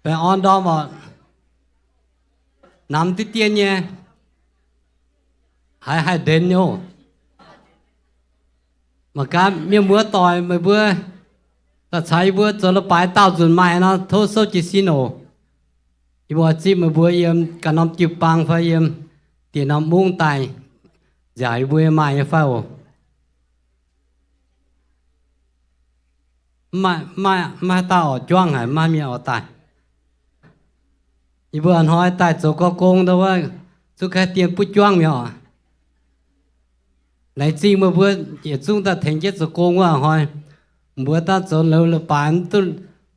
phải on đó mà nắm tí tiền nhé hai đến nhau mà cá miếng bữa tỏi mà bữa ta chạy bữa cho nó bài tao dùn mai nó thôi số chỉ xin ổ bữa chỉ mà bữa em cả năm chịu bằng phải em tiền năm buông tài giải bữa mai phải ổ mai tao ở choang hải mai mi ở tài bữa anh hỏi tài chỗ có công đâu á số cái tiền bút choang mi ở lại chi mà bữa chỉ chúng ta thành chết số công quá hỏi bữa ta chỗ lâu là bán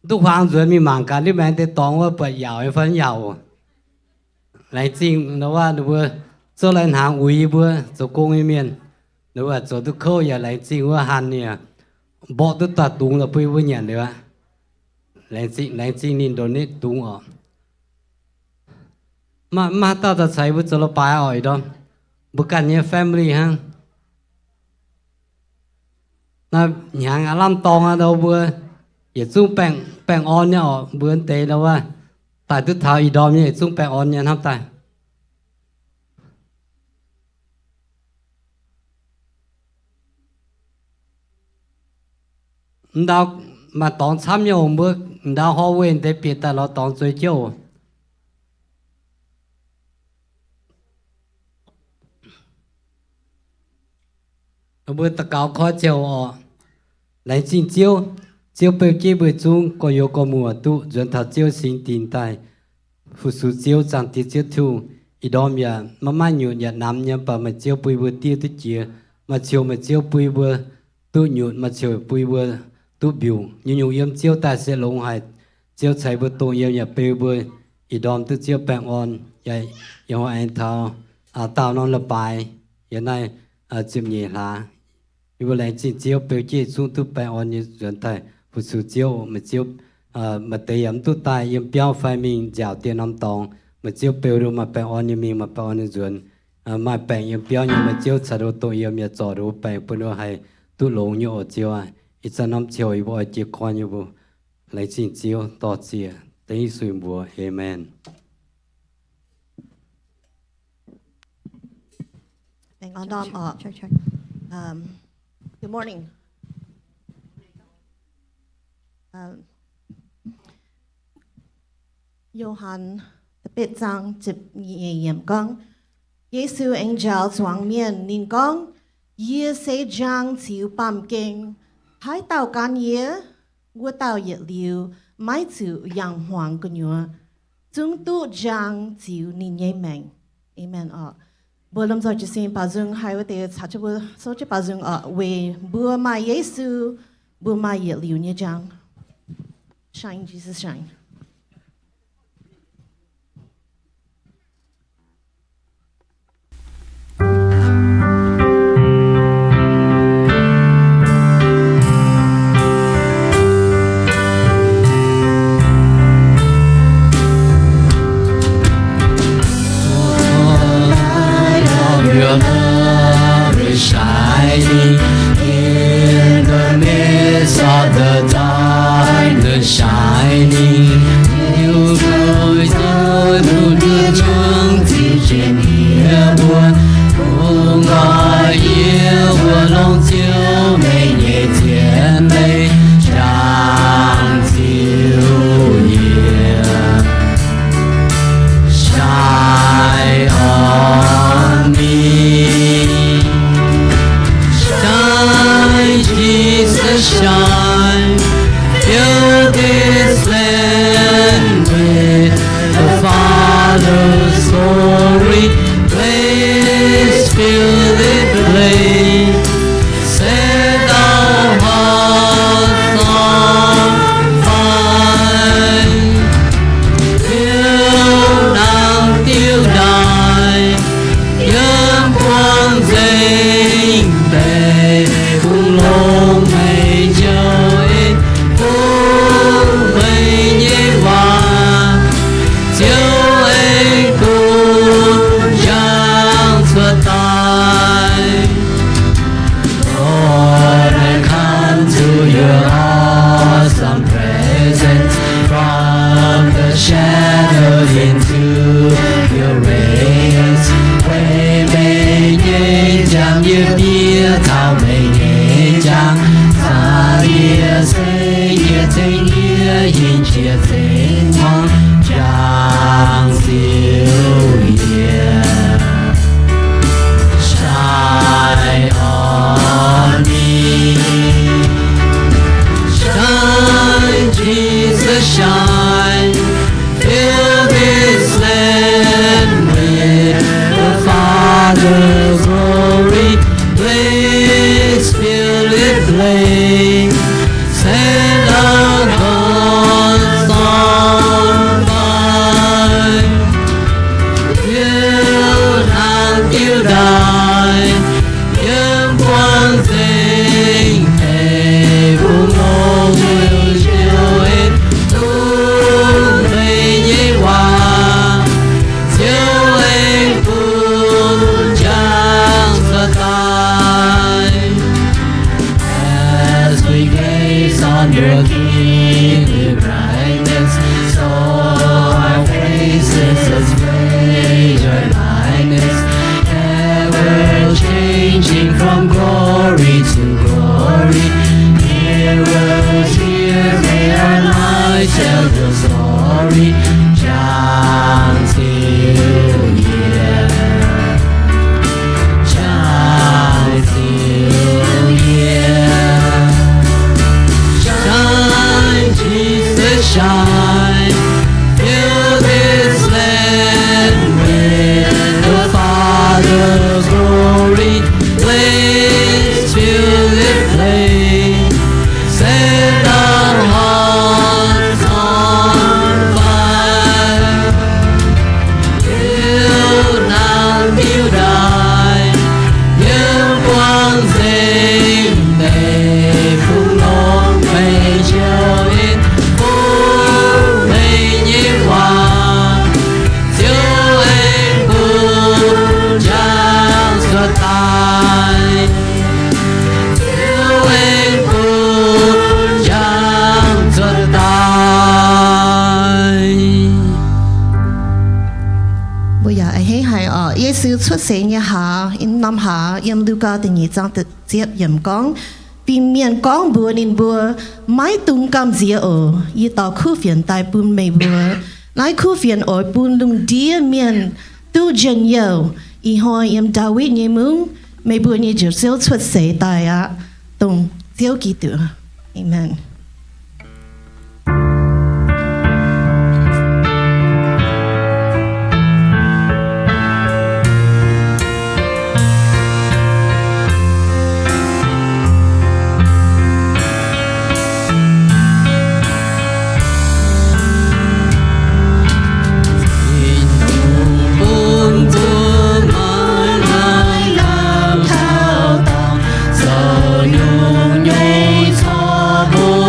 tu hoàng rồi mi mảng cả đi bán để tòng qua bật giàu phân giàu lại chi nóว่าbữa chỗ lại hàng uy bữa chỗ công ấy miền nóว่าchỗ tu khâu giờ lại chiว่าhành nè bỏ tu ta tung là bữa bữa nhận được lại chi nhìn đồ nít tung ở mà ta ta thấy bữa chỗ là bài ở đó bữa cả nhà family ha na nhà ngã làm tòng ở đâu bữa giờ chung bèn on nhá bữa tê đâu à tại tôi tháo ý đom như chung bèn on nhá không tại đào mà tòng tham nhau bữa đào họ quên để biết tại nó tòng chơi chiều bữa ta cáo khó chiều lại xin chiều bèo chi bữa chung có yêu có mùa tu dần thảo chiều sinh tin tai phụ sự chiều chẳng tiết chiều thu ý đó mà mai nhụt nhạt nắm nhá bà mà chiều bùi bữa tiêu tức chia mà chiều bùi bữa tu nhụt mà chiều bùi bữa tu biểu như yếm chiều ta sẽ lông hại chiều chạy bữa tu yếm nhà bèo bữa ý đó tức chiều bèn on vậy yêu anh thao tao non là bài hiện nay chim nhẹ lá bữa lại chiều bèo chi xuống tu bèn on như dần thầy phụ sự chiều mà tây ấm tu tai yếm béo phải mình dạo tiền năm tòng mà chiều bèo rồi mà bèn on như mình mà bèn on như dần mà bèn yếm béo nhưng mà chiều chạy đồ tu yếm nhà trò đồ bèn bữa nữa hay tu lông như ở chiều ít ra năm chiều ý bộ chiều quan như bộ lại chiều tỏ chia tây suy bùa amen. Good morning. Johann the bit sang chip yem gong. Yesu angel zwang mien nin gong. Ye se jang chiu pam king. Hai tao gan ye. Wo tao ye liu. Mai chiu yang huang gunyo. Chung tu jang chiu nin ye meng. Amen. Bữa lâm giờ chỉ xin bà dương hai vấn đề查出不说这bà dương为不买耶稣不买也留你讲 shine Jesus shine Your love is shining in the midst of the darkness, shining. 迎接金光将秀艳，Shine on me, shine Jesus shine, fill this land with the Father's glory, blaze, fill it blaze, send our hearts on fire, till hàng tiêu đài, những quang sinh thề vùng ngô người chiều hết tung về nhé hòa, chiều hết vùng trang sơ tai. As we gaze on your kingly brightness, so our faces display your likeness, ever changing from glory to glory. Heroes here, may our light tell your story. Chant till yeah, chant till yeah. Shine, Jesus, shine, fill this land with the Father's glory, blaze, fill it blaze, set our hearts on fire, till nắng tiêu đài, những quang sinh đầy phung nón mây chiều in phung mây nhĩ hòa, chiều anh phung trang sơ tai, chiều anh phung trang sơ tai. Bây giờ ai hay hay ở Giêsu xuất sinh nhà hạ, in năm hạ, in Luca thì nhị trang tự tiếp yểm con, vì miền con bùa nên bùa, mãi tung cam dìa ở, y tàu khu phiền tai bùn mây bùa, nãy khu phiền ở bùn lung đĩa miền, tu dân yêu, y hoa yểm David nhị mung, mây bùa nhị dược siêu xuất sinh tai á, tung siêu kỳ tử. Amen. Hãy subscribe cho kênh Ghiền Mì Gõ để không bỏ lỡ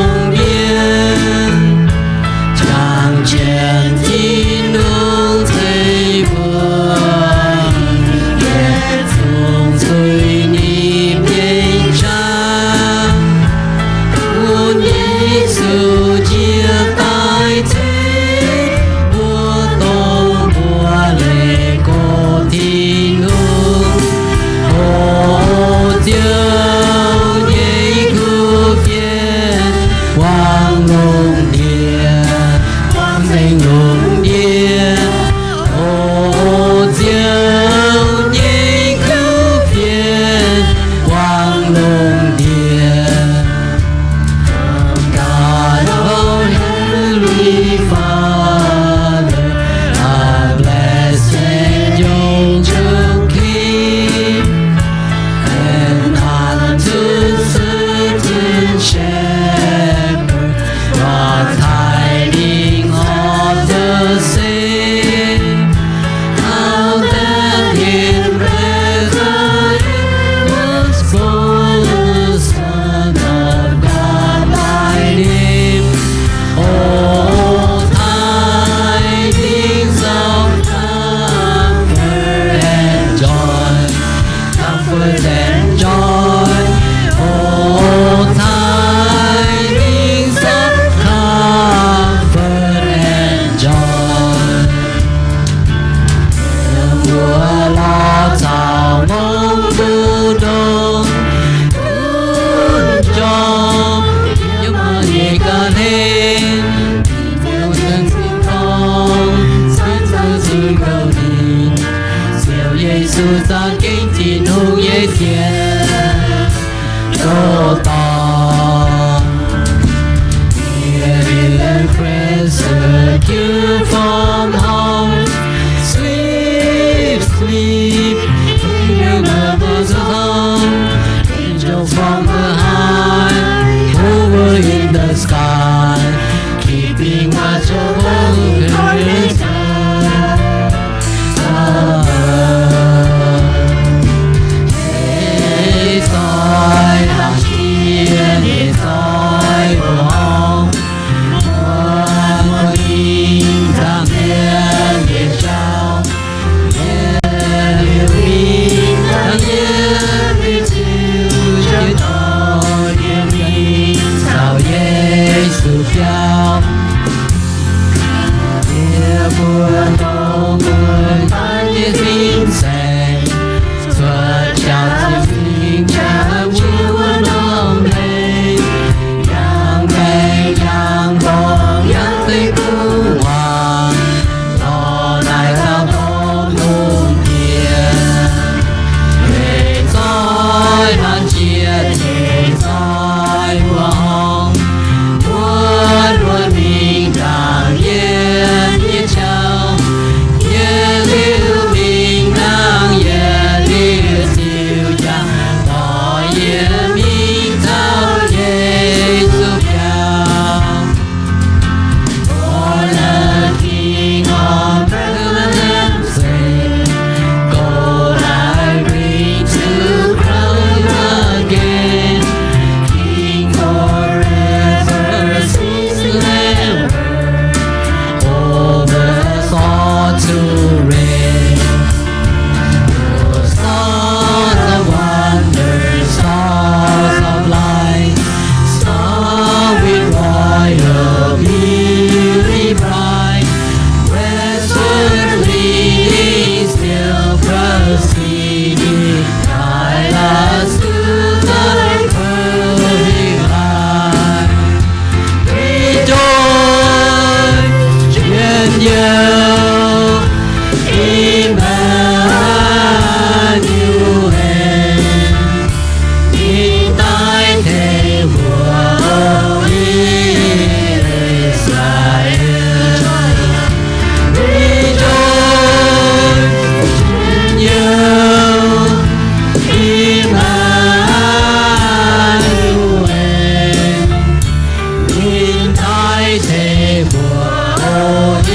代替我以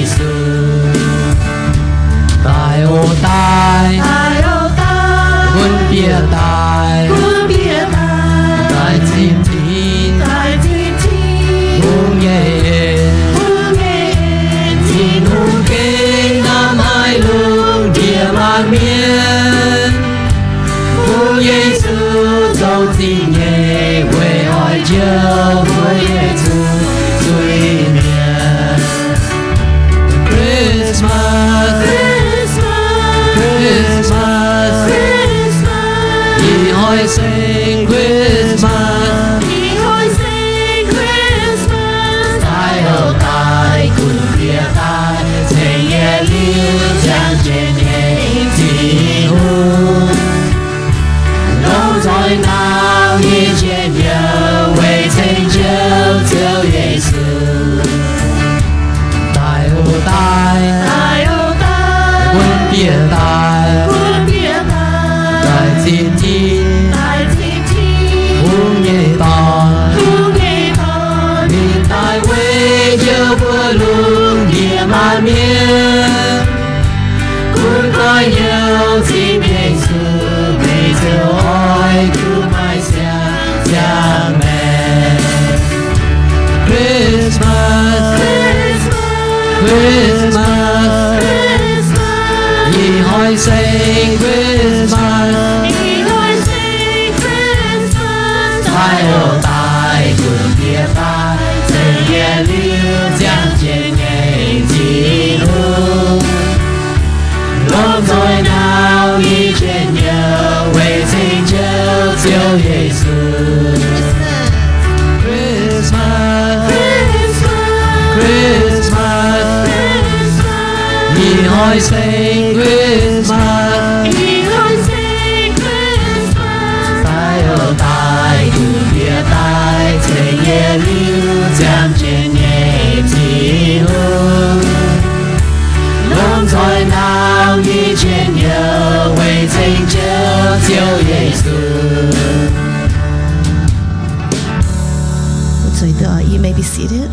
色列。You may be seated.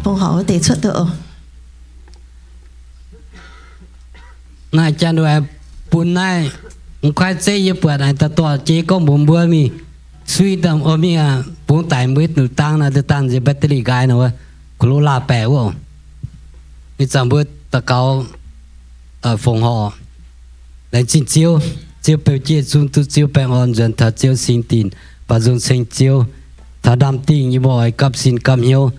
奉好地出到。nãy cha nuôi bún này khoai chế như bữa này ta tọa chế có bốn bữa mi suy tâm ở mi à bốn tài mới nụ tăng là tự tăng gì battery gai nữa cô la bẻ quá mi chẳng bữa ta cao ở phòng họ lại chín chiếu chiếu biểu chế chúng tu chiếu bèn on dần thật chiếu sinh tin và dùng sinh chiếu ta đam tin như mọi cấp xin cầm hiếu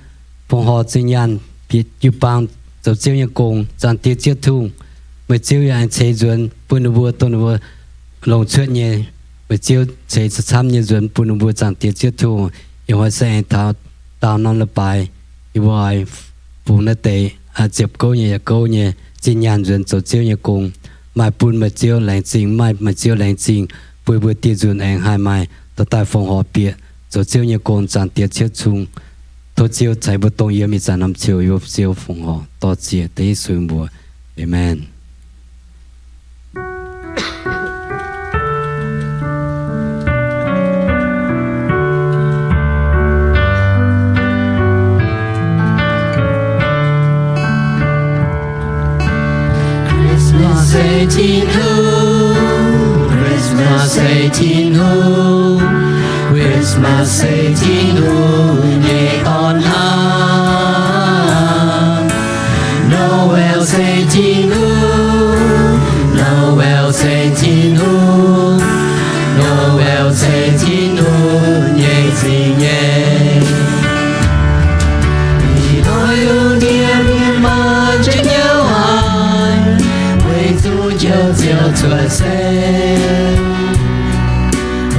phòng họ sinh nhàn biết yêu bằng rồi chiếu như cùng chẳng tiêu chiếu thùng mới chiếu anh chế duyên bún bùa tôn bùa lòng chuyện nhẹ mới chiếu chế sẽ tham như duyên bún bùa chẳng tiêu chiếu thùng yêu hỏi sẽ thao tao năm là bài yêu hỏi phụ nữ tệ à chụp câu nhẹ chỉ nhàn duyên rồi chiếu như cùng mai bún mà chiếu lãnh chính mai mà chiếu lãnh chính bùi tiêu duyên anh hai mai ta tại phòng họ bịa rồi chiếu như cùng chẳng tiêu chiếu thùng 都只在不动也没在那就有就风哦，多谢的水母 ，Amen。Christmas 18 Christmas 18 Christmas 18 nhẹ con hát Noel 18 Noel 18 Noel 18 nhẹ gì nhẹ vì đôi ưu điên mà trên nhau ai với tu chiều chiều chuột sen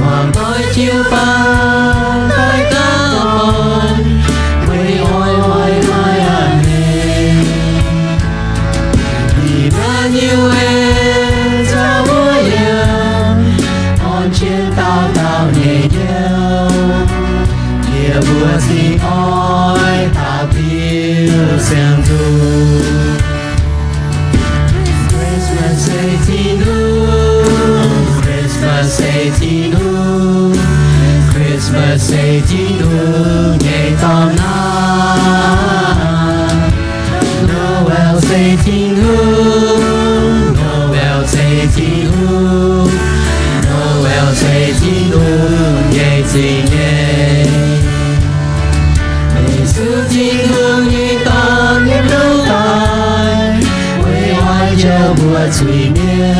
hoàng nói chiều ba tay cá bồn với oi oi oi anh vì bao nhiêu em ra vui em on trên tao tao nhẹ nhàng kia vừa thì oi tao tiêu xem thu Christmas 18 Christmas 18 Christmas 18 nhẹ tóm nát Noel 18 Noel 18 Noel 18 nhẹ gì nhẹ Giêsu thiên hương nhẹ tóm nhẹ lâu tay với oai chờ mùa thủy miên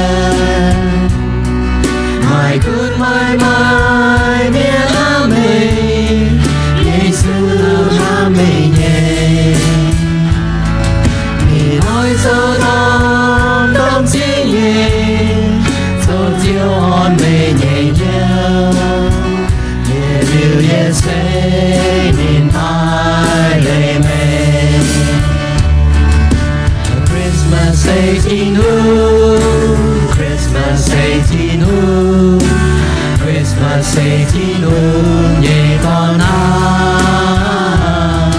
mai good mai mai miên amen Giêsu amen nhé vì nói sâu thẳm tâm trí nhẹ sâu chiều hòn về nhẹ nhàng nhẹ điều nhẹ sẽ nhìn tai lệ mê Christmas 18 Christmas 18 Christmas 18 nhẹ con hát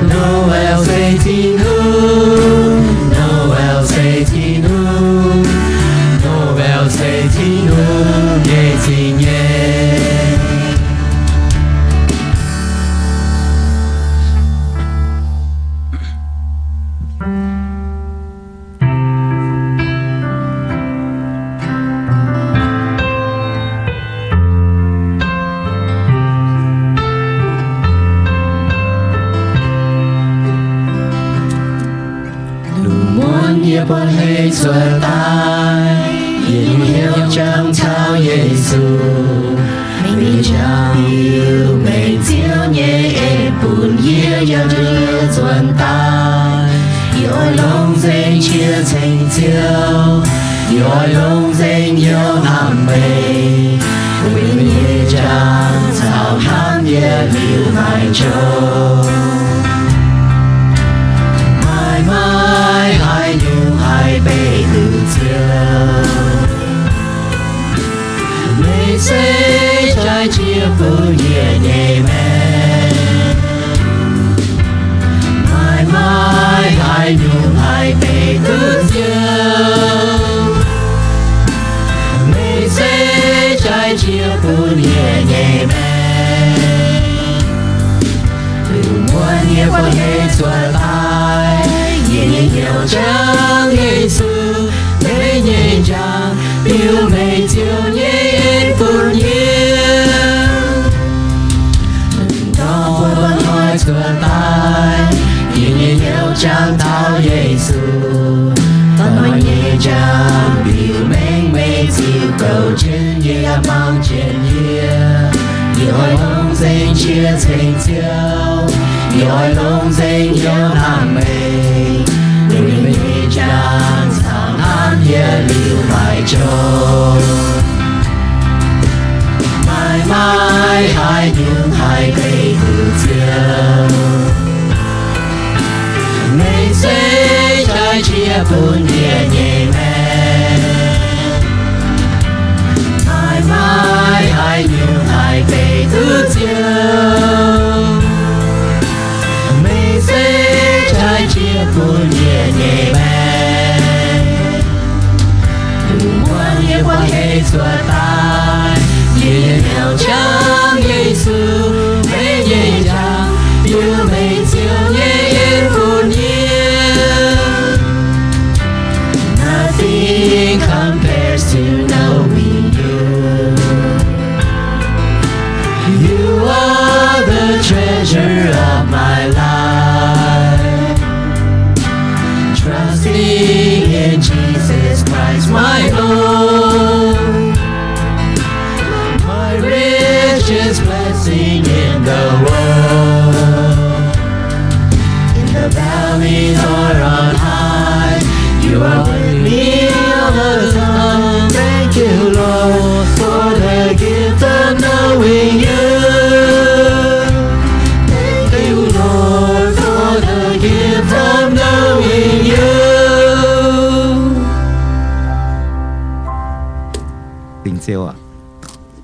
Noel 18 Noel 18 Noel 18 nhẹ gì nhẹ Nhớ bọn hãy xua tay Yên hiếu trong thao Giêsu Mình chẳng yêu mình chiếu nhé em buồn nhớ yêu đưa xuân tay Yêu lòng danh chia thành chiếu Yêu lòng danh yêu nam mê Mình nhớ chẳng thao ham nhớ liu mai châu Mãi mãi hai nhung hai bể từ chiều Mây sẽ trái chia vừa nhẹ nhẹ mẹ Mãi mãi hai nhung hai bể từ chiều Mây sẽ trái chia vừa nhẹ nhẹ mẹ Đừng muốn nhớ quan hệ xua tay Nhìn nhiều trang Giêsu để nhẹ nhàng yêu mây chiều nhẹ buồn nhiên đau buồn hỏi xua tay nhìn nhiều trang thao Giêsu con nói nhẹ nhàng yêu mênh mây chiều cầu trên nhẹ mang trên nhẹ yêu lòng danh chia thành chiều yêu lòng danh yêu nam mê Đừng nhẹ nhàng sao nan nhẹ liu mai châu Mãi mãi hai nhung hai bể từ chiều Mây sẽ trái chia buồn nhẹ nhẹ mẹ Mãi mãi hai nhung hai bể từ chiều buồn nhẹ nhẹ bé muốn nhẹ qua hệ xua tai nhẹ nhàng chẳng Giêsu mê nhẹ nhàng yêu mê chiều nhẹ buồn nhẹ nothing compares to knowing you. You are the treasure of my life. Trusting in Jesus Christ, my Lord, my richest blessing in the world. In the valleys or on high, you are with me all the time. Thank you, Lord, for the gift of knowing you. Thank you, Lord, for the gift of knowing you. Tình yêu ạ,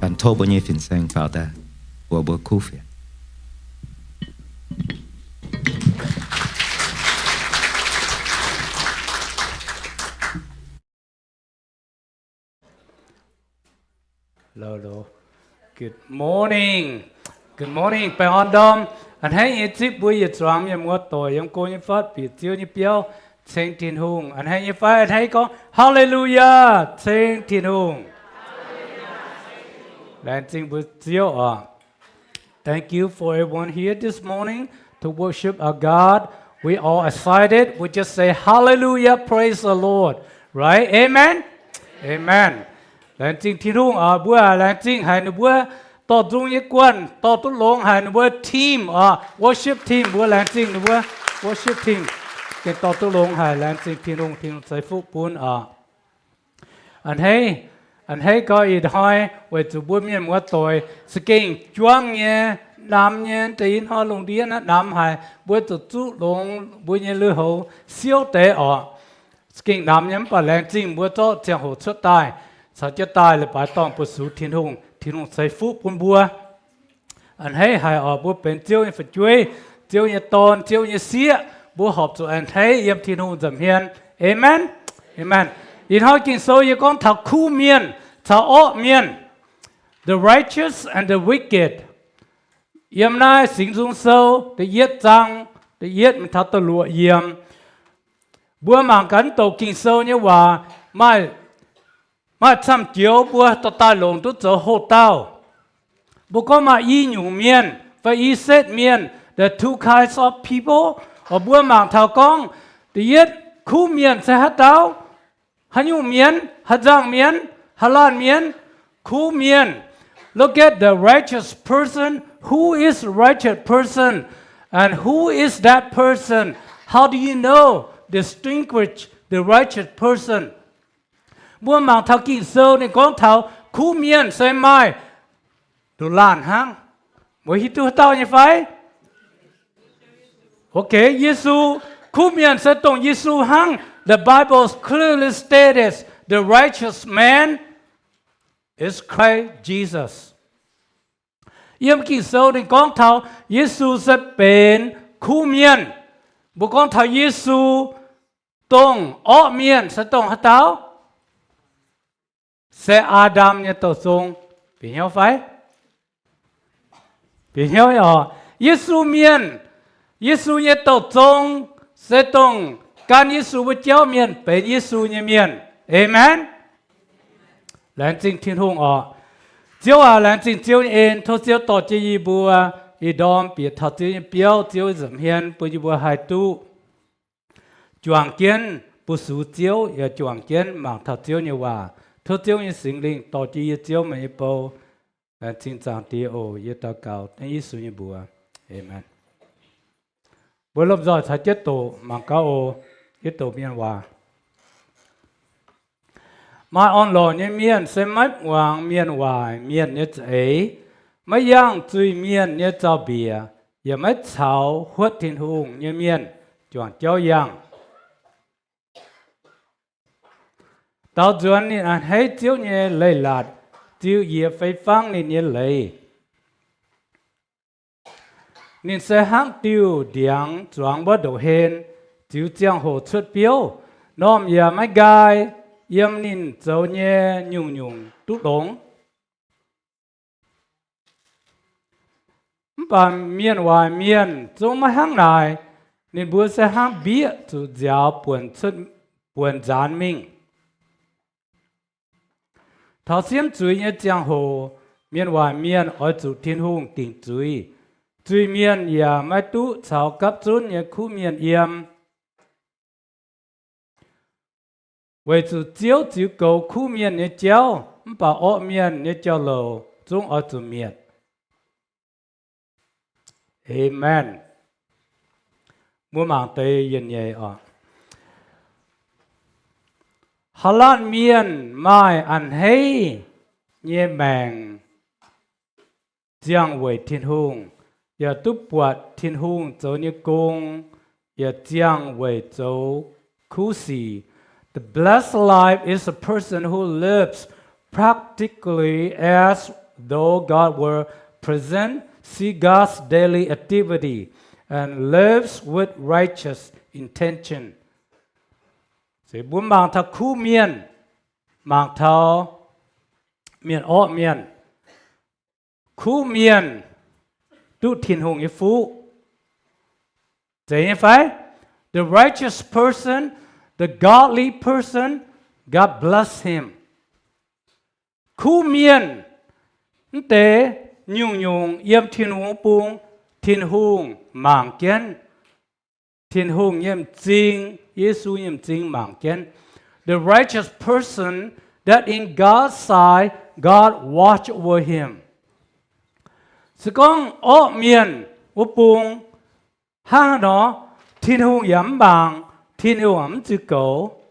bạn thô bao nhiêu phiền sang vào ta, của bữa khu phiền. Hello. Good morning. Good morning. Bài hòn đom. Anh hãy nhớ tiếp buổi giờ trạm nhà mua tội yang cô như phát bị tiêu như béo trên thiên hùng. Anh hãy nhớ phải anh hãy có Hallelujah trên thiên hùng. Lên trên buổi chiều Thank you for everyone here this morning to worship our God. We all excited. We just say Hallelujah, praise the Lord. Right? Amen? Amen. Lên trên thiên hùng bữa lên trên hai nửa bữaต่อตรงยี่กวนต่อตุลงหายนบทีมworship team บัวแลนซิงนบ worship team เกี่ยต่อตุลงหายแลนซิงทีนงใส่ฟุกปูนอันให้ก็อีดหอยไว้จุบัวเมียนมัวต่อยสกิงจ้วงเนี่ยน้ำเนี่ยตีนหอลงดีนะน้ำหายบัวจุดจุลงบัวเนี่ยลือหูเสียวเตะสกิงน้ำเนี่ยปะแลนซิงบัวโตเจียงหูชุดตายสัจจะตายเลยไปต้องไปสู่ทีนงใส่ฟุกปุ่นบัวอันให้หายบัวเป็นเจียวยังฝัดช่วยเจียวยังตอนเจียวยังเสียบัวหอบตัวอันให้เยี่ยมที่นู่นจำเฮียนเอเมนอีนเขากินโซยก้อนถักคู่เมียนถักอ้อเมียน the righteous and the wicked เยี่ยมนายสิงซุงโซแต่เย็ดจังแต่เย็ดมันทัดตะลัวเยี่ยมบัวหมางกันโตกินโซเนี่ยว่ามาทำเจียวบัวต่อตาลงตุเจอโหเต้าบุก็มาอีหนูเมียนไปอีเซตเมียน the two kinds of people บัวหมางเท่ากองตีเย็ดคู่เมียนเสหเต้าหันยูเมียนหัดจางเมียนหัลานเมียนคู่เมียน look at the righteous person who is righteous person and who is that person how do you know distinguish the righteous personบัวหมางเท่ากินเซลในกองเท่าคู่เมียนใส่ไม้ดูล้านหังบัวฮิตุเต้าอย่างไฟโอเคเยซูคู่เมียนใส่ตรงเยซูหัง the Bible clearly states the righteous man is Christ Jesus เยี่ยมกินเซลในกองเท่าเยซูจะเป็นคู่เมียนบุกองเท่าเยซูตรงอ้อเมียนใส่ตรงเต้าเสอาดัมเนี่ยตัวทรงเป็นเหี้ยวไฟเป็นเหี้ยวเยซูเมียนเยซูเนี่ยตัวทรงเสตรงการเยซูพระเจ้าเมียนเป็นเยซูเนี่ยเมียนเอเมนหลังจริงทิ้งหงเจ้าหลังจริงเจ้าเองทุกเจ้าต่อจีบัวอีดอมเปียทัดเจ้าเปียวเจ้าสมเฮียนปุยบัวหายตู้จวงเกียนปุสูเจ้าอย่าจวงเกียนหมางทัดเจ้าเนี่ยว่าทุกเจ้าอย่างสิ่งลิงต่อจีเจ้าไม่เปล่าแต่จริงจังที่โอ้ยตาเก่าในยิสุยบัวเอเมนบัวลบจอดถ้าเจ้าโตมังกาโอเจ้าโตเมียนว่ามาออนหล่อเนี่ยเมียนเสมัยวางเมียนวายเมียนเนี่ยเอ๋ไม่ย่างจุยเมียนเนี่ยเจ้าเบียอย่าไม่เฉาหัวทิ้งหงเนี่ยเมียนจวนเจ้าย่างตอนจวนนี่อันให้เจ้าเนี่ยเลยหลัดเจ้าเหยียบไฟฟังนี่เนี่ยเลยนี่เสหังติวเดียงจวงบ่ดูเห็น chịu giang hồ xuất biểu nom ya mai gai yếm nín dấu nhẹ nhung nhung tút đống bà miền ngoài miền giống mà hàng này nên bữa sẽ hàng bia chủ giáo buồn gián mình thảo xiêm chuối nhé giang hồ miền ngoài miền ở chủ thiên hùng tỉnh chuối miền ya mai tu chào cấp chốn nhé khu miền yếm为主教就够khu miền nhé教bà ở miền nhé giáo lầu chúng ở chủ miền Amen. Muốn mang tới yên nhẹ à. Hà Lan miền mai ăn hay nhẹ màng giang về thiên hùng, ya tu bọt thiên hùng cho nhẹ công, ya giang về cho khu sĩ. The blessed life is a person who lives practically as though God were present. See God's daily activity and lives with righteous intention. Sẽ muốn mang thao khu miền, mang thao miền ở miền, khu miền tu thiên hùng yêu phú. Thế như phải, the righteous person, the godly person, God bless him. Khu miền, thế nhung nhung yếm thiên hùng bung thiên hùng mang kiến thiên hùng yếm chính Giêsu yếm chính mang kiến the righteous person that in God's side God watch over him sự con ở miền ở bung hang đó thiên hùng yếm bằng thiên hùng yếm chữ cầu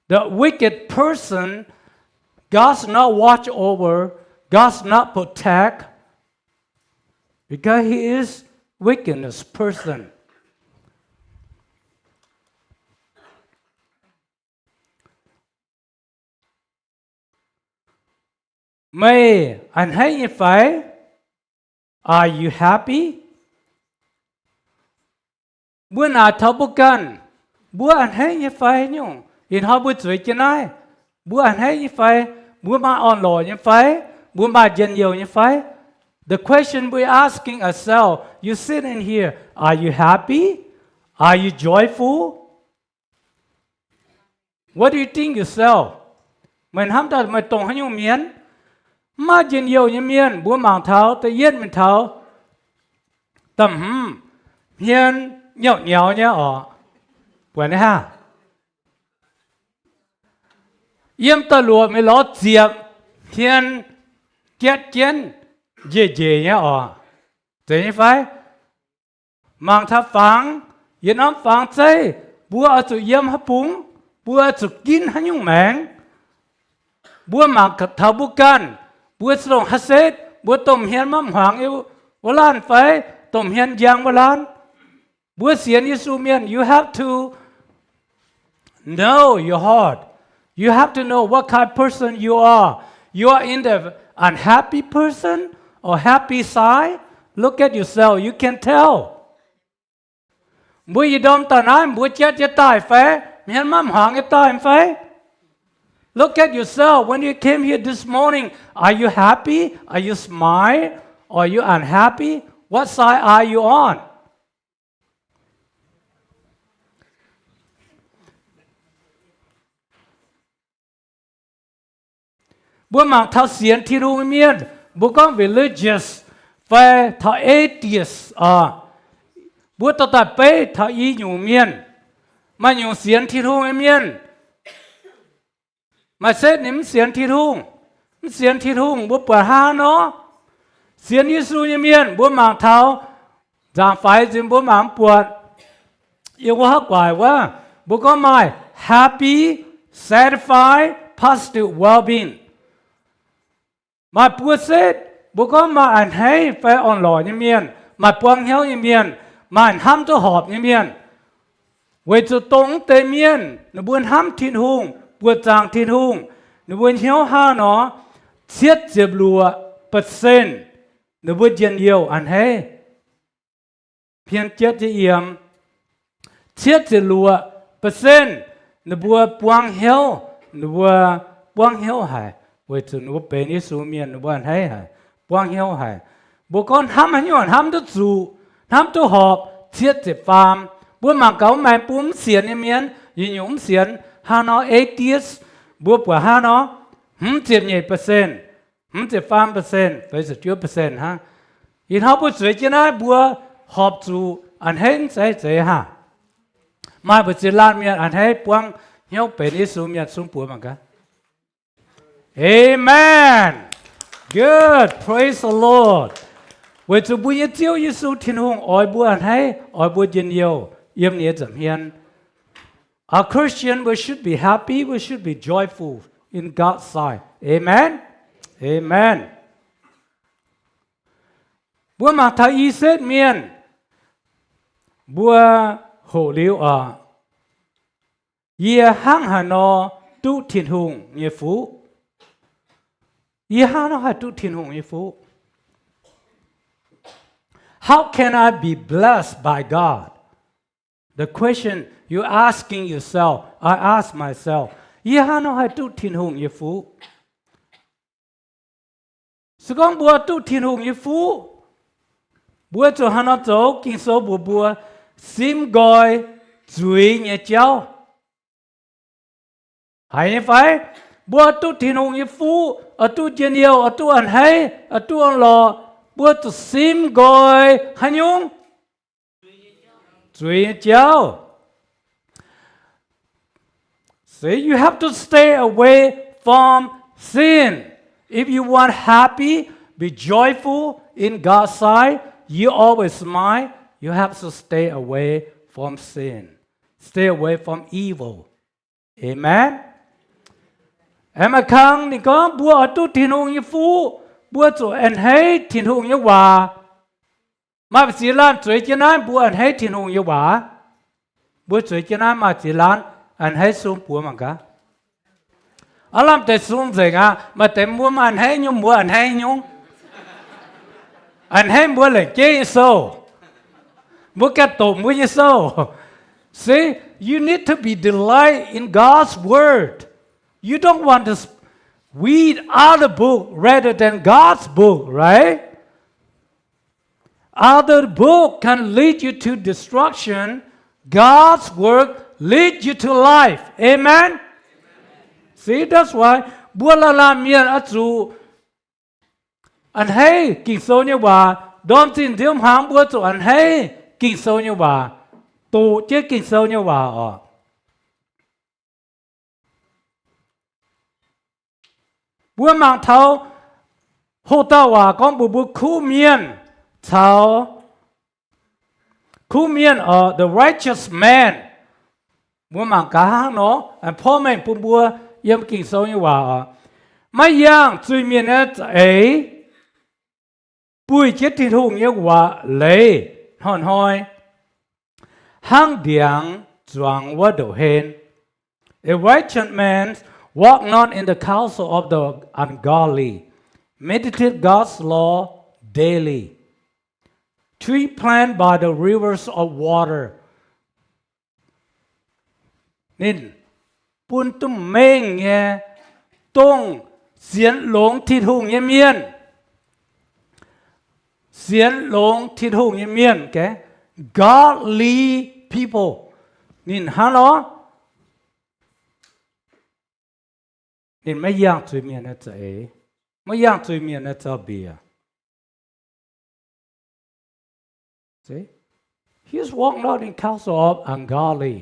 the wicked person God's not watch over God's not protect because he is wickedness person. May anh thấy như vậy? Are you happy? Bữa nào thấu bữa cần, bữa anh thấy như vậy nhỉ? In họ bữa tuổi trên này, bữa anh thấy như vậy, bữa mà on lò như vậy. The question we're asking ourselves, you sit in here, are you happy? Are you joyful? What do you think yourself? Mình hâm ta mình tổng hay nhung miến, mà dân nhiều như miến, bố mạng tháo, tự nhiên mình tháo, tầm miến nhậu nhậu nhá ở, quên đấy ha. Yếm ta lùa mới ló diệp, miến kết kiến dễ nhá ở thế như phải mang tháp phẳng yên ấm phẳng chơi bữa ở chỗ yếm hấp bún bữa ở chỗ kín hay nhung mèn bữa mang tháo bữa can bữa sông hát xét bữa tôm hiền mắm hoàng yêu bữa lan phải tôm hiền giang bữa lan bữa xiên Giêsu miền you have to know your heart you have to know what kind of person you are in the unhappy person or happy side? Look at yourself. You can tell. Bữa gì đông ta nói bữa chết chết tai phải, miền mắm hoàng cái tai phải. Look at yourself. When you came here this morning, are you happy? Are you smile? Or are you unhappy? What side are you on? Bữa mang thao xiên thi đua miền, bữa con religious, phải thao atheist bữa tao ta bé thao y nhủ miền, mà nhủ xiên thi đua miền, mà xét niệm xiên thi đua, bữa bữa ha nó, xiên Giêsu miền, bữa mang thao, giang phải dùm bữa mang buồn, yêu quá quái quá, bữa con mai happy, satisfied, positive well-being. Mà bữa xét, bữa có mà anh hay phải on lò như miền, mà buông héo như miền, mà anh ham cho họp như miền. Vậy cho tông tê miền, nó buồn ham thiên hùng, buồn chàng thiên hùng, nó buồn héo ha nó, chết dẹp lùa, bật sen, nó buồn dân yêu anh hay. Phiên chết cho yếm, thiết chỉ lúa percent nó bùa quang hiếu nó bùa quang hiếu hay với từ nó bên ý số miền nó bùa hay hay quang hiếu hay bùa con ham hay nhon ham tôi chủ ham tôi họp thiết chỉ farm bùa mà cậu mày bún xiên như miền như nhúng xiên hà nó 80s bùa bùa hà nó chỉ nhảy percent chỉ farm percent với sự chưa percent ha in học bùa sửa cho nó bùa họp chủ anh hẹn sẽ ha mai bữa chiều lan miền anh hay quăng nhau bên ý số miền xuống bùa mà cả Amen good praise the Lord với chủ bùa như chiếu Giêsu thiên hùng ỏi bùa anh hay ỏi bùa dân yêu yếm nghĩa chậm hiền a Christian we should be happy we should be joyful in God's sight Amen Amen bùa mà thay ý xét miền bùa hồ liễu ye hang hà nó tu thiên hùng như phú ye hang nó hay tu thiên hùng như phú how can I be blessed by God the question you asking yourself I ask myself ye hang nó hay tu thiên hùng như phú sự con bùa tu thiên hùng như phú bùa cho hắn nó走kinh số bùa sim gọi chuối nhà cháu hay phải bữa tu thiên hùng như phú ở tu chân yêu ở tu ăn hay ở tu ăn lò bữa tu sim gọi hay nhung chuối nhà cháu say you have to stay away from sin if you want happy be joyful in God's sight you always smile you have to stay away from sin. Stay away from evil. Amen. Em khang thì có bùa tu thiên hùng như phú, bùa chỗ anh hay thiên hùng như hòa. Mà chỉ lan chuối chân anh bùa anh hay thiên hùng như hòa. Bùa chuối chân anh mà chỉ lan anh hay xuống bùa mà cả. Anh làm tới xuống rồi mà tới mua mà anh hay nhung bùa anh hay nhung. Anh hay bùa lại chế sâu. See, you need to be delight in God's word. You don't want to read other book rather than God's book, right? Other book can lead you to destruction. God's word leads you to life. Amen? See, that's why bua la la miên ở chủ anh hay kinh số như bà đom tin thiếu hàng bua chủ anh hay kinh sâu như bà tù chết kinh sâu như bà bữa mang thâu hô tao con bữa khu miên thâu khu miên the righteous man bữa mang cả hàng nó anhพ่อแม่bữa yếm kinh sâu như bà mấy yang chui miên ấy bùi chết thì hùng như bà lấy hòn hoi hang điang choang wa do hen a righteous man walk not in the counsel of the ungodly meditate God's law daily tree planted by the rivers of water nên bun tum meng nghe tông xiên lông thịt hùng như miên xiên lông thịt hùng như miên cái godly people nên hắn đó nên mấy dạng chơi miên nó chạy mấy dạng chơi miên nó cho bia see he's walking out in counsel of ungodly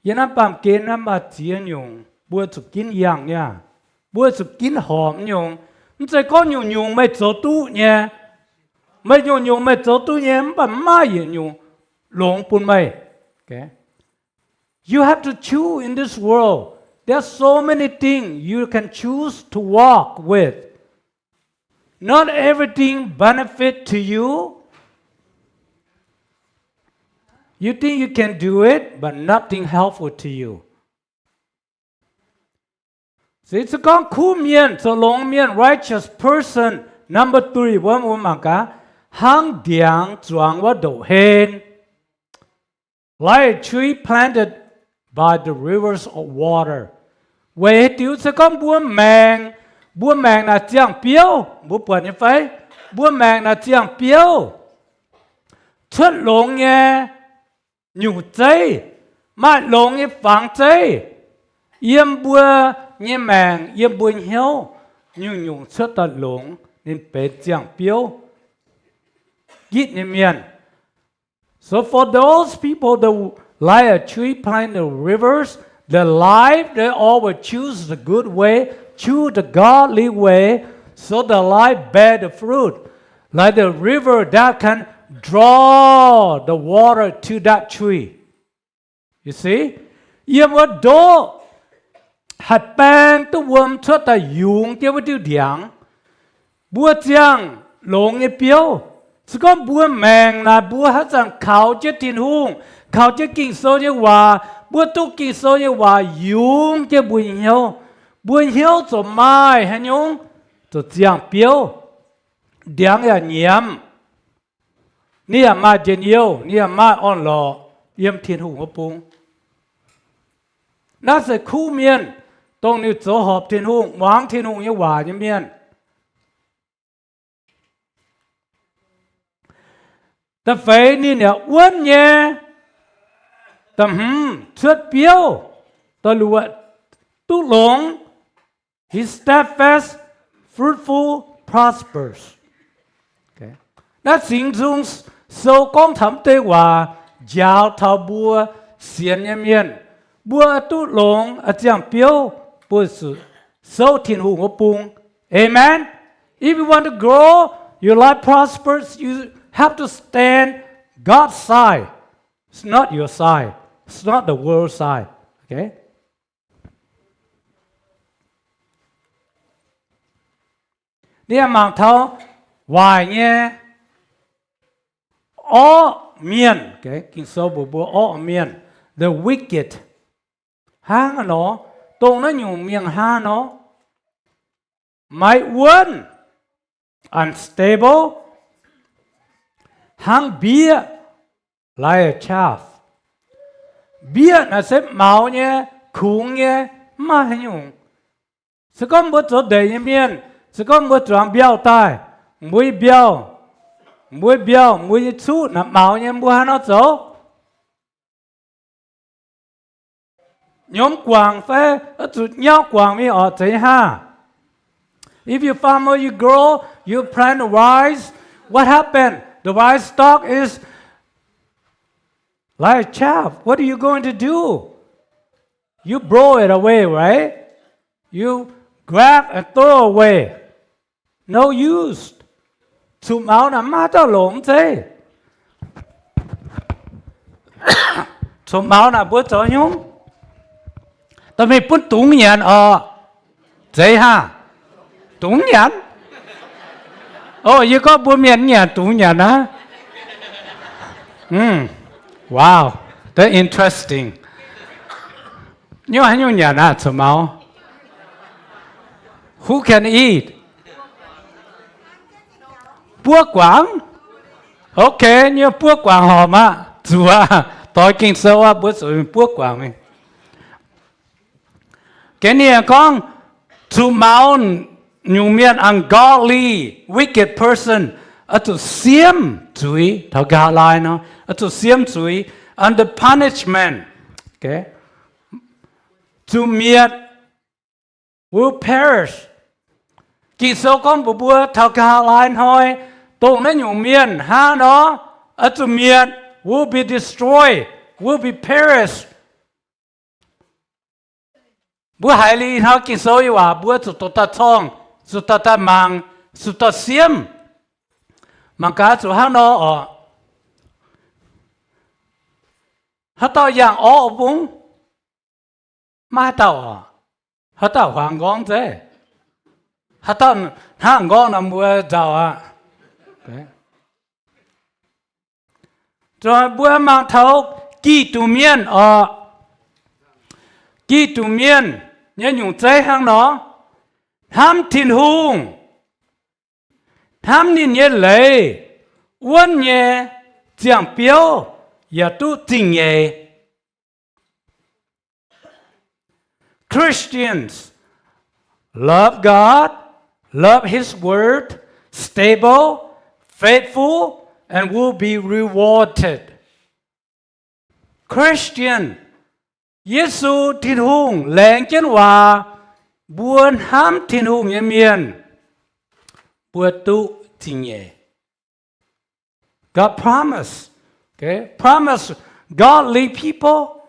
yên anh bám kiến anh mà chiến nhung bữa chụp kín yang nha bữa chụp kín hòm nhung chạy con nhung nhung mấy chỗ tu nha mấy nhung nhung mấy chỗ tu nha bám mai gì nhung lông bún mấy okay you have to choose in this world there's so many things you can choose to walk with not everything benefit to you you think you can do it but nothing helpful to you see it's a con khu miên so long miên righteous person number 3 what mo mang ka hang diang chuang wa do hen like a tree planted by the rivers of water. Vậy tiểu sẽ có bùa mèn là chiang piao, bùa bẩn như vậy, bùa mèn là chiang piao. Xuất lồng nghe nhủ cháy, mà lồng nghe phẳng cháy, yếm bùa nghe mèn, yếm bùa hiếu, nhủ xuất tận lồng nên bé chiang piao. Gít như miền. So for those people that like a tree planted in the rivers, their life, they always choose the good way, choose the godly way, so their life bear the fruit. Like the river that can draw the water to that tree. You see? Yếm ở đó, hạt bang tu vườn cho ta dùng tiêu với tiêu điang, bùa chiang lồng nghe piao. Sự có bùa mèn là bùa hát rằng khảo chết thiên hùng, khảo chết kinh sâu như hòa, bùa tu kinh sâu như hòa dùng chết bùa hiếu cho mai hay nhung, cho chiang piao, điang là nhiễm, ni là mai chân yêu, ni là mai on lò, yếm thiên hùng ở bung. Nó sẽ khu miền, tông như chỗ họp thiên hùng, máng thiên hùng như hòa như miền. Ta phải nên là uốn nhẹ, tầm xuất biếu, ta lụa tu lông, he steadfast, fruitful, prosperous. Okay. Nó sinh dung sâu công thẩm tế hòa, giáo thảo bùa xiên nhẹ miền, bùa tu lông ở chẳng biếu, bùa sự sâu thiên hùng ở bùng. Amen. If you want to grow, your life prospers, you have to stand God's side. It's not your side. It's not the world's side. Okay? Nè mang thao vài nhé ó miền. Okay? Kinh sâu bùa bùa ó miền. The wicked. Hang nó. Tông nó nhung miệng ha nó. Might win. Unstable. Hang bia like a chaff. Bia là xếp máu nhé, khung nhé, mà hay nhung. Sẽ có một chỗ đầy như miền, sẽ có một chỗ béo tai, mũi béo, mũi chút là máu nhé, mũi nó chỗ. Nhóm quảng phải ở chỗ nhau quảng mới ở thế ha. If you farmer, you grow, you plant rice, what happened? The rice stalk is like a chaff. What are you going to do? You blow it away, right? You grab and throw away. No use. Chụp áo là má tao lộn thế. Chụp áo là bữa cho nhung. Tao mới bút túng nhận thế ha. Túng nhận. Oh, you có bữa miền nhà túng nhận á? Wow, that's interesting. Nhưng mà những nhà nào chụp áo? Who can eat? Búa quảng. Ok, nhưng búa quảng họ mà. Dù tôi kinh sâu búa sử búa quảng mình. Cái này con chụp áo nhung miền ungodly, wicked person. Ở chỗ xiêm chuối, thảo gà lại nó. Ở chỗ xiêm chuối, under punishment. Okay. To miệt will perish. Kỳ sâu con bùa bùa thảo gà lại thôi. Tụng nó nhung miền ha nó. Ở chỗ miệt will be destroyed, will be perished. Bùa hải lý nó kỳ sâu yêu à bùa chủ tộc ta chong, chủ tộc ta mang, chủ tộc xiêm. Mà cả chủ hát nó hát tao dạng ở bún mà tao hát tao hoàng gong thế hát tao hàng gong là mua giàu rồi bữa mang thấu kỳ tụ miên nhớ nhung chế hàng nó ham thiên hùng tham nhìn nhé lệ uốn nhé giảng biểu ya tu tình ye. Christians love God, love His Word, stable, faithful, and will be rewarded. Christian, Giêsu Thiên Hùng lệnh chân hòa buồn ham Thiên Hùng yên miền buồn tu tình nhẹ. God promise, okay? Promise godly people,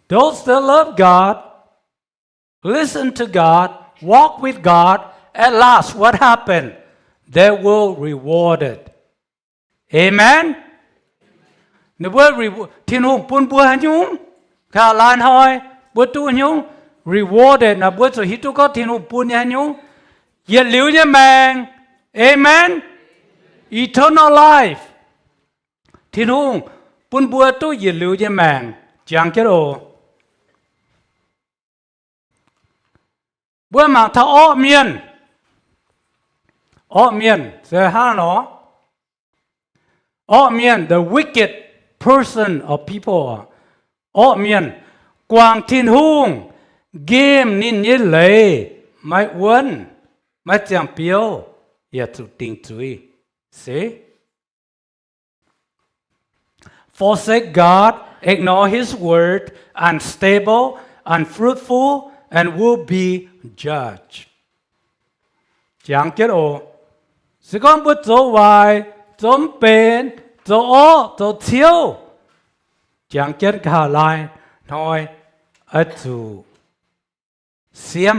those that love God, listen to God, walk with God. At last, what happened? They will rewarded. Amen. Nếu bữa Thiên Hùng buồn bữa hành nhung, cả lan hỏi bữa tu hành nhung, rewarded là bữa rồi hít tu có Thiên Hùng buồn hành nhung, nhiệt liễu như mang. Amen. Eternal life. Thiên Hùng buồn bữa tu nhiệt liễu như mang, chẳng cái đồ. Bữa mà thao ọ miền, giờ ha nó. Ọ miền, the wicked person of people. Ọ miền, quang Thiên Hùng, game nín như lệ, mai uốn, mai chẳng biểu, ya tu tình chui. See? Forsake God, ignore His word, unstable, unfruitful, and will be judged. Chẳng chết ồ. Sẽ con bút dấu vài, dấu bền, dấu ó, dấu thiếu. Chẳng chết cả lại, nói, ở chủ. Xiêm.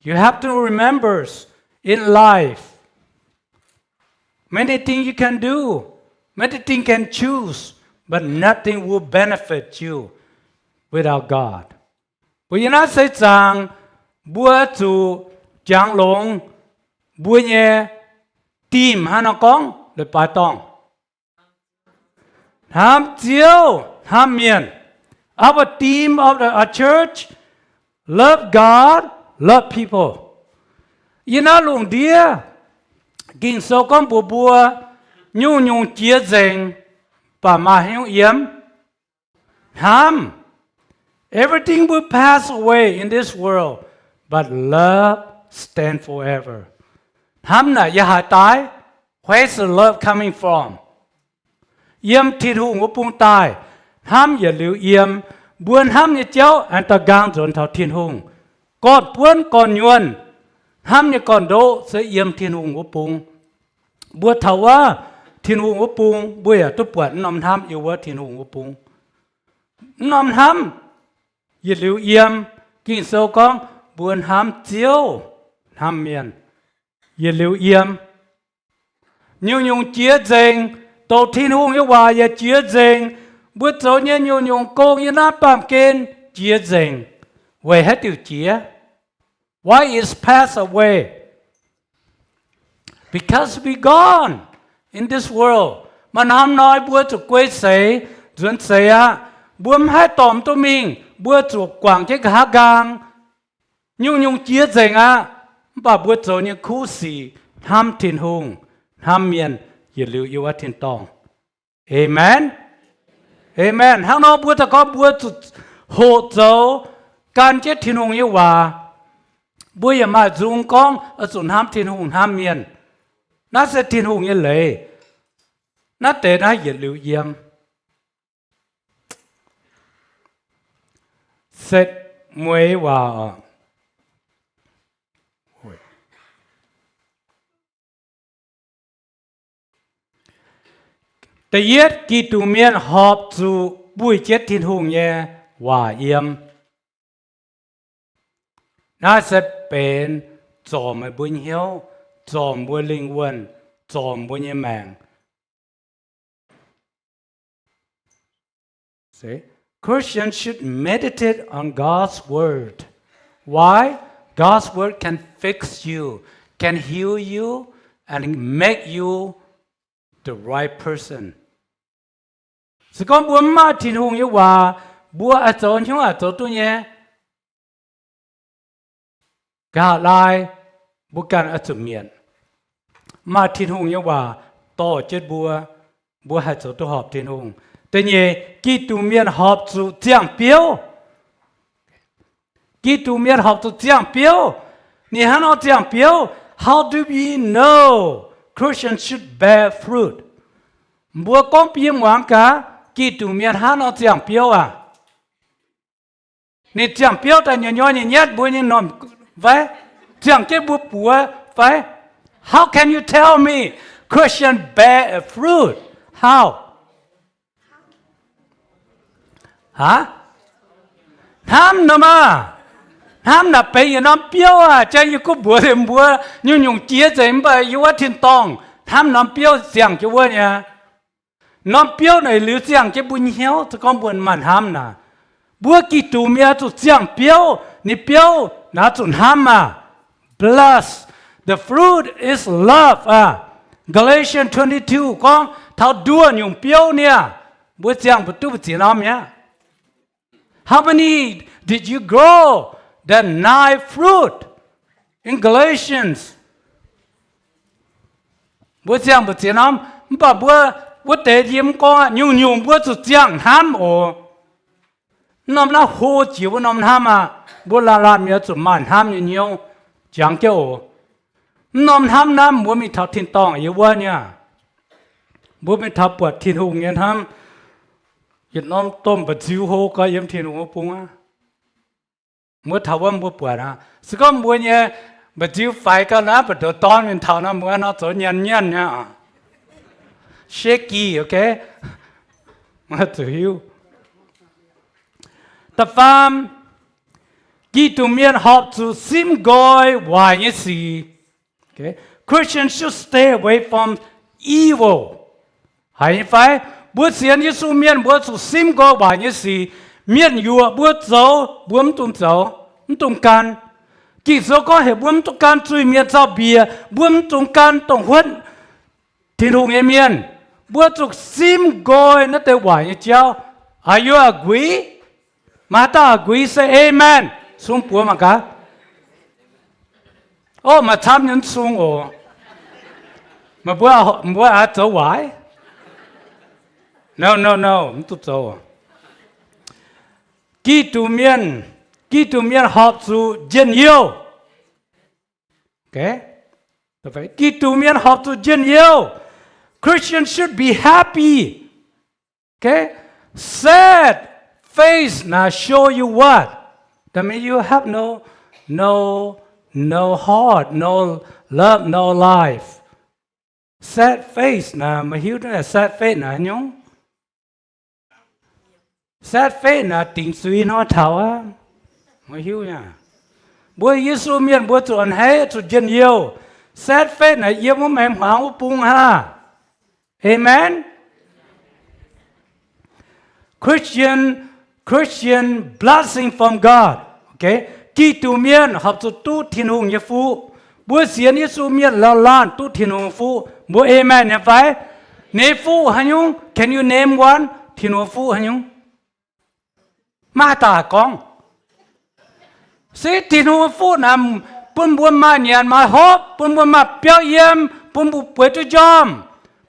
You have to remember, in life, many things you can do, many things you can choose, but nothing will benefit you without God. Bởi vì nó sẽ rằng, bữa chủ chẳng lộn, bữa nhẹ tìm hà nó con, để bài tông. Ham chiếu, ham miền. Our team of our church, love God, love people. Yên á lùng đĩa, kinh sâu con bùa, nhung chia dành, bà mà hiếu yếm. Ham. Everything will pass away in this world, but love stands forever. Ham là ya hai tái, where's the love coming from? Yếm Thiên Hùng của bung tai, ham ya liu yếm, buồn ham ya cháu, anh ta gang dồn thảo Thiên Hùng. Còn buồn còn nhuần, ham ya còn đỗ sẽ yếm Thiên Hùng của bung. Bùa thảo á, Thiên Hùng của bung, bùa ya tốt buồn nằm ham yêu Thiên Hùng của bung. Nằm ham, ya liu yếm, kinh sâu con, buồn ham chiếu, ham miền, ya liu yếm. Nhung chia dành, tổ Thiên Hùng yêu hòa ya chia dành, bữa tối nhé nhung công như nát bàm kên chia dành, về hết điều chia. Why is passed away? Because we gone in this world. Mà nam nói bữa chủ quê sấy, duyên sấy á, bữa hai tòm tôi mình, bữa chủ quảng chế cả gang, nhung chia dành á, bà bữa tối như khu sĩ, ham Thiên Hùng, ham miền, nhiệt liễu yêu Thiên Tông. Amen. Amen. Hang nó bữa ta có bữa hộ dấu can chết Thiên Hùng yêu hòa. Bữa giờ mà dùng con ở dụng ham Thiên Hùng ham miền. Nó sẽ Thiên Hùng như lệ. Nó tế nó nhiệt liễu yếm. Xét muối hòa.แต่เย็ดกีตูเมียนหอบสู่บุยเจ็ดทินหงแย่ว่าเยี่ยมน่าจะเป็นจอมบุญเหี่ยวจอมบุญลิงวนจอมบุญแมง See? Christians should meditate on God's word. Why? God's word can fix you, can heal you, and make you the right person. สกอมบัวมาทินหงยว่าบัวอาจารย์ช่วงอาจารย์ตัวเนี้ยกาลายบุกันอาจารย์เมียนมาทินหงยว่าต่อเจ็ดบัว bố hai chỗ tôi họp thiên hùng tuy nhiên khi tụ miên họp chủ giảng biểu khi tụ miên họp chủ giảng biểu ni hắn nói giảng biểu how do we know Christians should bear fruit bố con biếng ngoan cả khi tụ miên hắn nói giảng biểu à ni giảng biểu tại nhỏ nhát bố ni nằm vậy giảng cái bố bùa vậy how can you tell me Christian bear a fruit how hả tham nè mà tham là bây giờ nó biểu à cho như có bùa thì bùa như dùng chia thì bây giờ quá thiên tông tham nó biểu giảng cho vợ nha nó biểu này lưu giảng cái buồn hiếu thì con buồn mặn tham nè bùa kỳ tụ mía tụ giảng biểu ni biểu nó tụ tham à plus the fruit is love à Galatians 22 con thao đua dùng biểu nè bùa giảng bùa tu bùa chỉ nam nhá. How many did you grow the 9 fruit in Galatians? Bữa giảng bữa tiếng năm, bà bữa tế diêm có nhung bữa tụt giảng ham ồ, năm là hồ chiếu năm ham à, bữa là làm nhớ tụt màn ham nhiều giảng cái ồ, năm ham năm bữa mình thao thiên tông yếu quá nha, bữa mình thao bữa thiên hùng nhân ham. Việt Nam tôm bát chiu hồ có yếm thiên hồ bung á, mới tháo âm mới bùa à, sự có mua nhé bát chiu phải cái nào bát đồ tòn mình tháo nó mua nó chỗ nhăn nha, shaky okay, mà tự hiểu. Tập phàm, khi tụi mình học từ sim gọi hoài như gì, okay, Christians should stay away from evil, hay phải. Bữa sáng như số miền bữa số sim go bài như gì miền yua bữa dấu bữa tung can kỳ số có hệ bữa tung can chui miền sau bia bữa tung can tung huấn thiên hùng em miền bữa số sim go nó tới bài như cháu are you agree mà ta agree say amen xuống bữa mà cả ô mà tham nhân xuống ồ mà bữa à dấu bài No, không tốt đâu. Khi tụi miền học từ dân yêu, okay? Khi tụi miền học từ dân yêu, Christians should be happy, okay? Sad face now show you what? That means you have no heart, no love, no life. Sad face now, mà hiểu đó là sad face nào nhung? Sad face là tình suy nó thảo á, mới hiểu nha. Bữa Giêsu miền bữa tuần hay tuần dân yêu, sad face là yêu một mềm hoàng một bung ha, amen. Christian blessing from God, okay. Khi tụ miền học tu thiên hùng như phú, bữa sáng Giêsu miền là lan tu thiên hùng phú, bữa amen nhá phải. Name phú hả nhung? Can you name one thiên hùng phú hả nhung? Ma ta con, sẽ thiên hùng phú nằm bún bún ma nhàn ma hốp, bún bún ma biểu yếm, bún bún bưởi cho jom,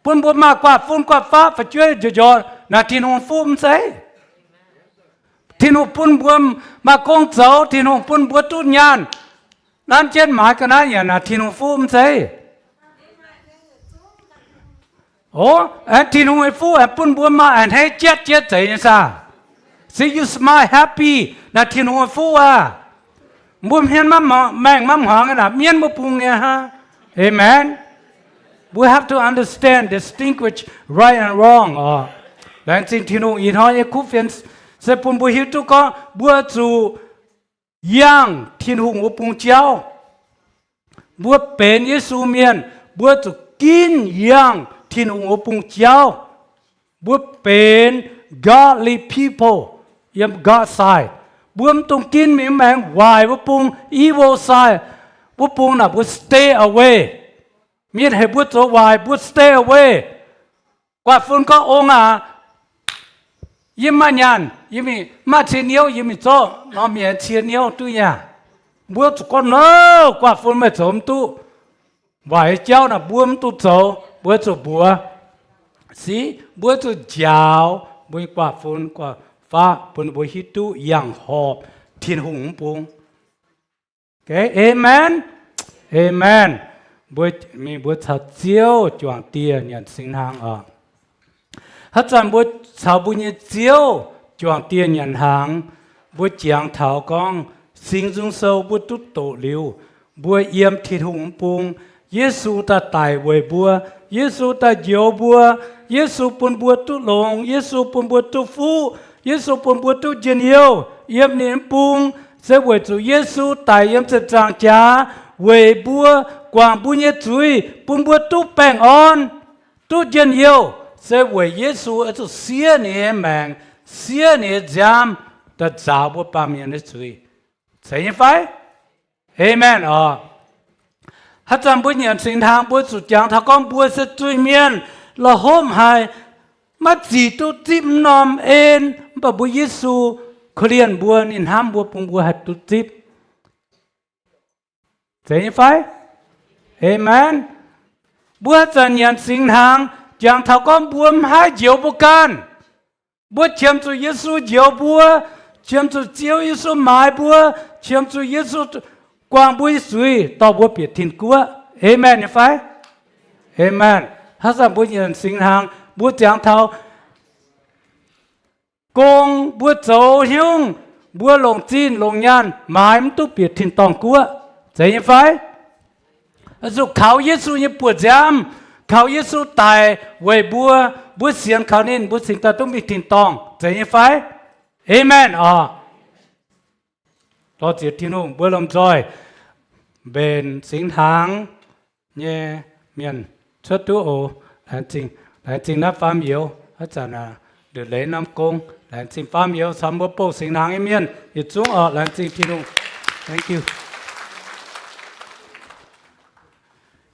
bún bún ma quạt phun quạt phá phải chơi cho là thiên hùng phú không thấy. Thiên hùng bún bún ma con cháu, thiên hùng bún bún tu nhàn, nan trên mái cái này là thiên hùng phú không thấy. Ồ, thiên hùng phú bún bún ma anh hay chết thấy như sao? See you smile happy là thiên hùng phú à. Muốn hiền mang hoàng là miên một bùng nha ha. Amen. We have to understand, distinguish right and wrong. Lần xin thiên hùng in hỏi cú phiền sẽ bùng bùi hiểu tu có bùa chủ yang thiên hùng một bùng chéo. Bùa bền Giêsu miên bùa chủ kín yang thiên hùng một bùng chéo. Bùa bền godly people. Yam God side, buông tung kín miếng mang hoài bút bung evil side, bút bung là bút stay away, miễn hệ bút chỗ hoài bút stay away, qua phun có ông à, yếm mà nhàn, yếm mà chiến nhiều yếm chỗ, nó miễn chiến nhiều tu nhà, bút con nó qua phun mà chống tu, hoài cháu là buông tu chỗ, bút chỗ bùa, See, bữa tôi giàu, bữa qua phun qua phá, bữa hít tu yang họp thiên hùng bung. Okay, amen, amen. Bữa thảo chiếu chọn tiền nhận sinh hàng ở. Hát chọn bữa thảo bữa nhận chiếu chọn tiền nhận hàng. Bữa giảng thảo con sinh dung sâu bữa tút tổ liu. Bữa yếm thiên hùng bung. Giêsu ta tài về bữa. Giêsu ta diệu bữa. Giêsu pun bữa tút lồng. Giêsu pun bữa tút phu. Giêsu pun bữa tút dân yêu. Yếm niệm bung. Sẽ về chủ Giêsu tại yếm sẽ trang trả. Về bữa quảng bữa nhé chuối. Pun bữa tút bèn on. Tút dân yêu. Sẽ về Giêsu ở chỗ xia nè mạng. Xia nè giam. Ta giáo bữa ba miền đấy chuối. Sẽ như phải? Amen. Hát chăm bữa nhận sinh thang bữa sụt chẳng thà con bữa sẽ chui miên là hôm hai mắt gì tu tim nòm ên bà bữa Giêsu khliên bữa in ham bữa bung bữa hạt tu tim. Thế như phải? Amen. Bữa chân nhận sinh thang chẳng thà con bữa hai diệu bữa can bữa chiếm tu Giêsu diệu bữa chiếm tu diệu Giêsu mai bữa chiếm tu Giêsu quang bùi suy tao bùa biệt thiên chúa, amen phải, amen. Hát ra bùa nhận sinh hàng bùa giảng thao, công bùa dấu hiung bùa lồng tin lồng nhan mãi mới tu biệt thiên tòng chúa, thấy phải. Dù khảo Giêsu như bùa giam, khảo Giêsu tài về bùa xiên khảo nên bùa sinh ta tu biệt thiên tòng, thấy phải, amen. Đó chỉ thiên hùng bữa làm rồi bên sinh tháng nhé miền xuất tu ổ lại trình nó phàm yếu hết chẳng là được lấy năm công lại trình phàm yếu sắm bữa bộ sinh tháng em miền thì chúng ở lại trình thiên hùng thank you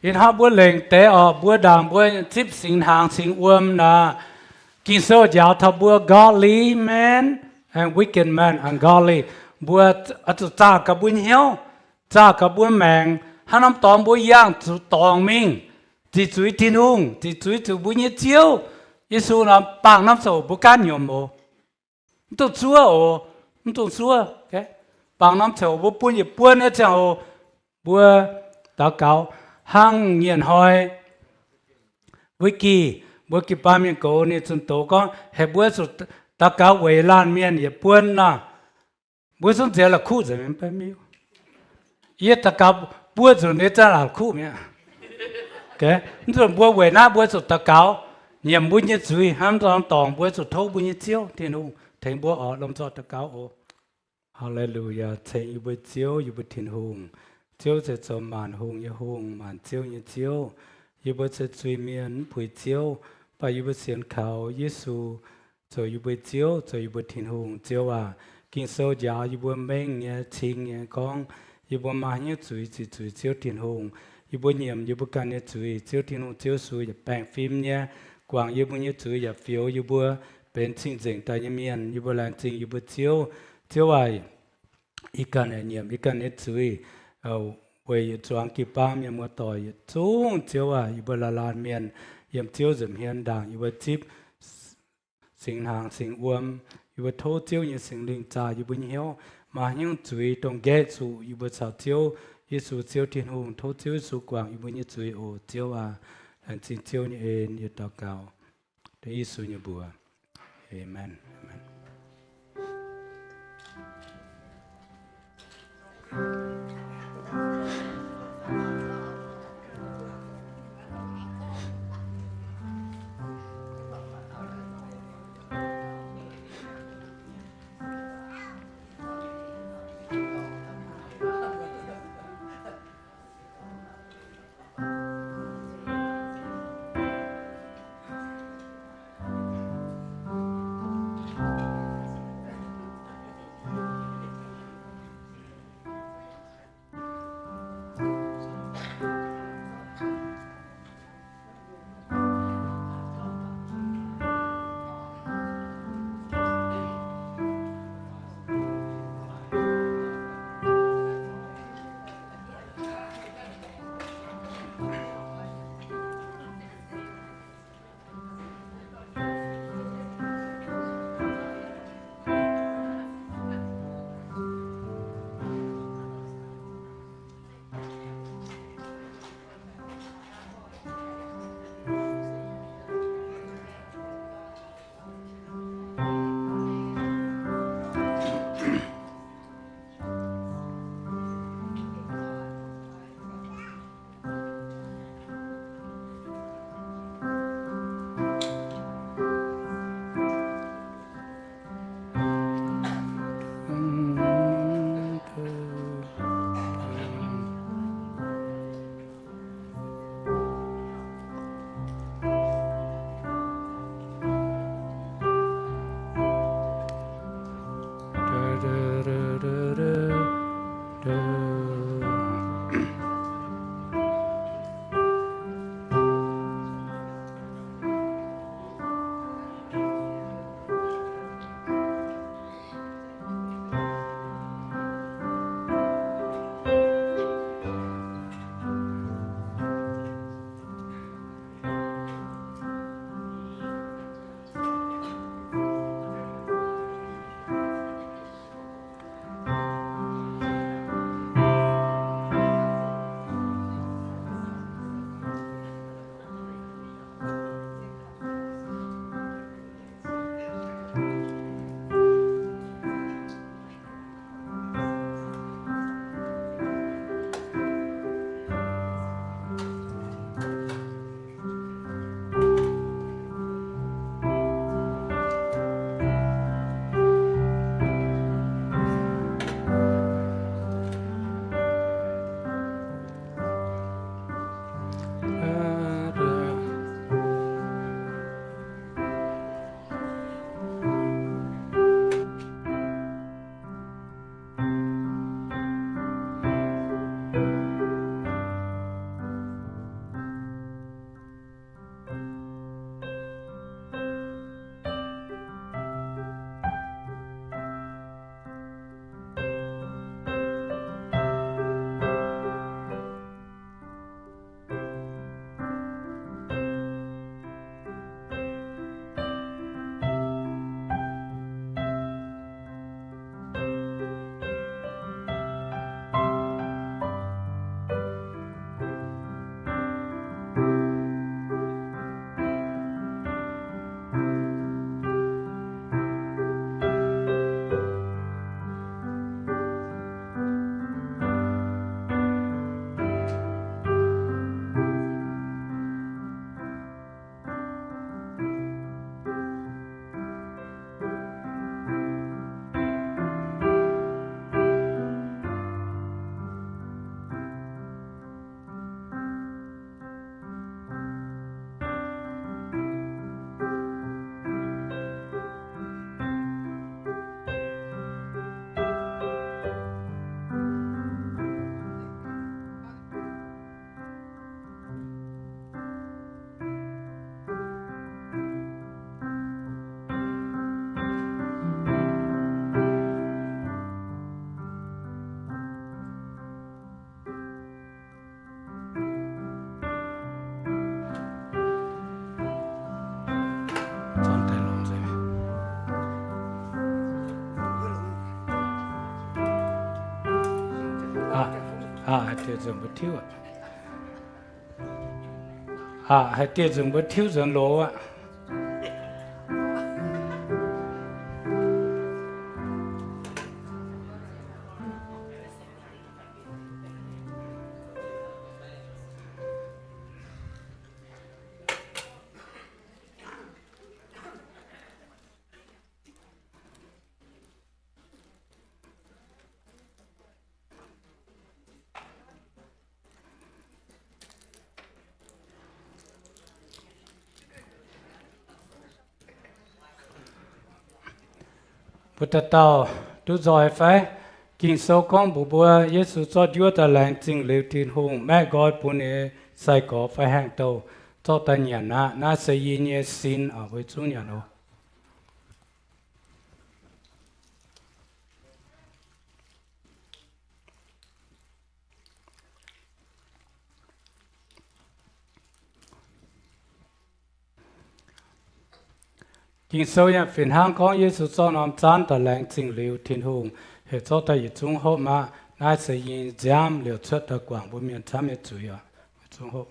in họ bữa lệnh tế ở bữa đàm bữa tiếp sinh tháng sinh uom là kinh sơ giáo thọ bữa godly man and wicked man ungodly bữa ở chỗ ta cả bữa hiếu cha cả bữa mèn hắn nằm tòng bữa giang chủ tòng mình chỉ chui thiên hùng chỉ chui chủ bữa nhiệt chiếu Giêsu là bằng năm sầu bữa can nhiều mồ tôi chúa tôi chúa cái bằng năm sầu bữa nhiệt bữa nữa chào bữa đã cáo hang nhiệt hỏi với kỳ bữa kỳ ba miền cổ này chúng tôi có hệ bữa số đã cáo về lan miền nhiệt bữa na bữa xuống giờ là khu rồi mình phải miêu yết ta cáo bữa rồi nên ta là khu miệng, cái rồi bữa về na bữa rồi ta cáo nhầm bữa như chuối ham toàn tòng bữa rồi thâu bữa như chiếu thì nu thành bữa ở làm cho ta cáo hallelujah thành bữa chiếu bữa thiên hùng chiếu sẽ cho màn hùng như hùng màn chiếu như chiếu bữa sẽ chuối miên bữa chiếu và bữa xiên khảo Giêsu rồi bữa chiếu rồi bữa thiên hùng chiếu kinh sâu giáo bữa mênh nghe chính con bữa mà nhớ chuối chiếu thiên hùng bữa nhiệm bữa can nhớ chuối chiếu thiên hùng chiếu suy bèn phim nhé quảng bữa nhớ chuối phiếu bữa bên chính chính tại nhớ miền bữa làm chính bữa chiếu vậy ý can này nhiệm ý can nhớ chuối về choáng kịp ba miền mua tỏi chung chiếu bữa là lan miền yếm chiếu dùm hiền đảng bữa chip sinh hàng sinh uom bữa thô chiếu như sinh linh cha bữa hiếu mà những chuối trong ghé su bữa sao chiếu Giêsu chiếu thiên hùng thô chiếu su quảng bữa như chuối chiếu anh xin chiếu như en như祷cáo để Giêsu như bùa amen. hai tiết dùng bữa thiếu hai tiết dùng bữa thiếu dùng lỗ ạพุทธเจ้าทุกจอยไฟกินโซกองบุบัวเยซูจอดยัวตะแรงจริงเหลวทินหงแม่กอดปุเนใส่ก่อไฟแห้งโตเจ้าตัญญาณน่าเสียเนสินเอาไว้จุนยาโนกินโซยังฝิ่นห้างของเยซูจอนอมจานตะแรงจริงเหลวทินหงเหตุเจ้าตะยจุงหกมาน่าเสียจามเหลวชัดตะกว่างบุเมียนทำให้จุยอ่ะจุงหก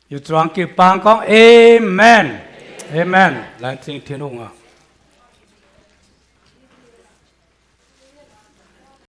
อยู่จวงกีปางของเอเมนเอเมนแรงจริงทินหงอ่ะ